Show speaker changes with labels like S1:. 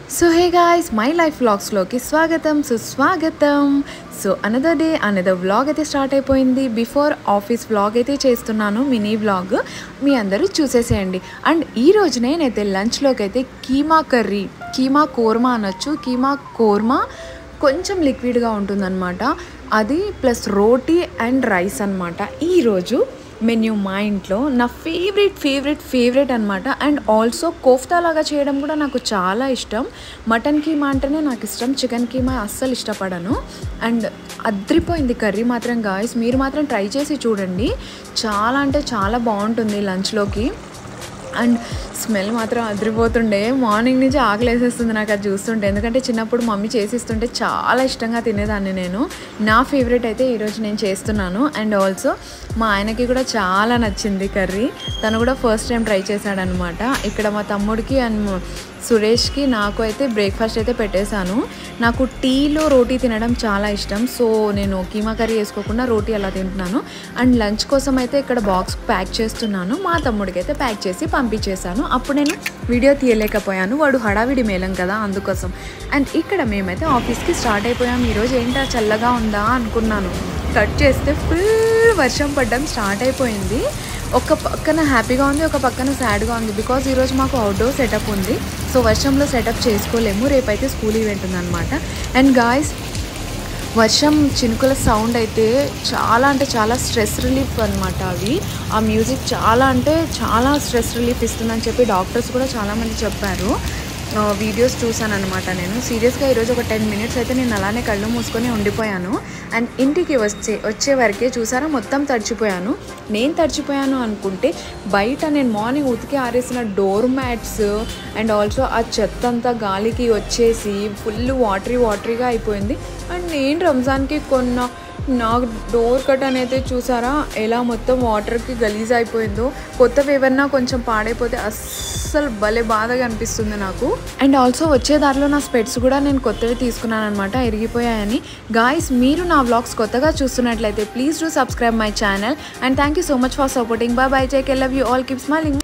S1: So hey guys, my life vlogs లోకి స్వాగతం సుస్వాగతం. So another day another vlog అయితే స్టార్ట్ అయిపోయింది. బిఫోర్ ఆఫీస్ వ్లాగ్ అయితే చేస్తున్నాను, మినీ వ్లాగ్. మీ అందరూ చూసేసేయండి. అండ్ ఈ రోజు నేనైతే లంచ్లోకి అయితే కీమా కర్రీ, కీమా కోర్మా అనొచ్చు, కీమా కోర్మా కొంచెం లిక్విడ్గా ఉంటుందన్నమాట. అది ప్లస్ రోటీ అండ్ రైస్ అనమాట ఈరోజు మెన్యూ మా ఇంట్లో. నా ఫేవరెట్ అనమాట. అండ్ ఆల్సో కోఫ్తా లాగా చేయడం కూడా నాకు చాలా ఇష్టం. మటన్ కీమా అంటేనే నాకు ఇష్టం, చికెన్ కీమా అస్సలు ఇష్టపడను. అండ్ అద్రిపోయింది కర్రీ మాత్రం గాయస్, మీరు మాత్రం ట్రై చేసి చూడండి. చాలా అంటే చాలా బాగుంటుంది లంచ్లోకి. అండ్ స్మెల్ మాత్రం అదిరిపోతుండే. మార్నింగ్ నుంచి ఆకలి వేసేస్తుంది నాకు అది చూస్తుంటే, ఎందుకంటే చిన్నప్పుడు మమ్మీ చేసిస్తుంటే చాలా ఇష్టంగా తినేదాన్ని నేను. నా ఫేవరెట్ అయితే ఈరోజు నేను చేస్తున్నాను. అండ్ ఆల్సో మా ఆయనకి కూడా చాలా నచ్చింది కర్రీ. తను కూడా ఫస్ట్ టైం ట్రై చేశాడనమాట. ఇక్కడ మా తమ్ముడికి అండ్ సురేష్కి నాకు అయితే బ్రేక్ఫాస్ట్ అయితే పెట్టేశాను. నాకు టీలో రోటీ తినడం చాలా ఇష్టం. సో నేను కీమా కర్రీ వేసుకోకుండా రోటీ అలా తింటున్నాను. అండ్ లంచ్ కోసం అయితే ఇక్కడ బాక్స్ ప్యాక్ చేస్తున్నాను. మా తమ్ముడికి అయితే ప్యాక్ చేసి పంపించేశాను. అప్పుడు నేను వీడియో తీయలేకపోయాను, వాడు హడావిడి మేళం కదా, అందుకోసం. అండ్ ఇక్కడ మేమైతే ఆఫీస్కి స్టార్ట్ అయిపోయాం. ఈరోజు ఏంటో చల్లగా ఉందా అనుకున్నాను, కట్ చేస్తే ఫుల్ వర్షం పడడం స్టార్ట్ అయిపోయింది. ఒక పక్కన హ్యాపీగా ఉంది, ఒక పక్కన సాడ్గా ఉంది. బికాజ్ ఈరోజు మాకు అవుట్డోర్ సెటప్ ఉంది. సో వర్షంలో సెటప్ చేసుకోలేము, రేపైతే స్కూల్ ఈవెంట్ ఉందన్నమాట. అండ్ గాయస్, వర్షం చినుకుల సౌండ్ అయితే చాలా అంటే చాలా స్ట్రెస్ రిలీఫ్ అనమాట. అవి ఆ మ్యూజిక్ చాలా అంటే చాలా స్ట్రెస్ రిలీఫ్ ఇస్తుందని చెప్పి డాక్టర్స్ కూడా చాలామంది చెప్పారు. వీడియోస్ చూసాను అనమాట నేను. సీరియస్గా ఈరోజు ఒక 10 మినిట్స్ అయితే నేను అలానే కళ్ళు మూసుకొని ఉండిపోయాను. అండ్ ఇంటికి వచ్చే వరకే చూసారా మొత్తం తడిచిపోయాను. నేను తడిచిపోయాను అనుకుంటే బయట నేను మార్నింగ్ ఉతికి ఆరేసిన డోర్ మ్యాట్స్ అండ్ ఆల్సో ఆ చెత్త అంతా గాలికి వచ్చేసి ఫుల్ వాటరీగా అయిపోయింది. అండ్ నేను రంజాన్కి కొన్న నాకు డోర్ కర్టన్ అయితే చూసారా ఎలా మొత్తం వాటర్కి గలీజ్ అయిపోయిందో. కొత్తవి ఏమన్నా కొంచెం పాడైపోతే అస్సలు భలే బాధగా అనిపిస్తుంది నాకు. అండ్ ఆల్సో వచ్చే దారిలో నా స్పెట్స్ కూడా నేను కొత్తవి తీసుకున్నాను అనమాట, ఇరిగిపోయాయని. గాయస్, మీరు నా వ్లాగ్స్ కొత్తగా చూస్తున్నట్లయితే please do subscribe my channel. And thank you so much for supporting. By by, take care, love you all, keep smiling.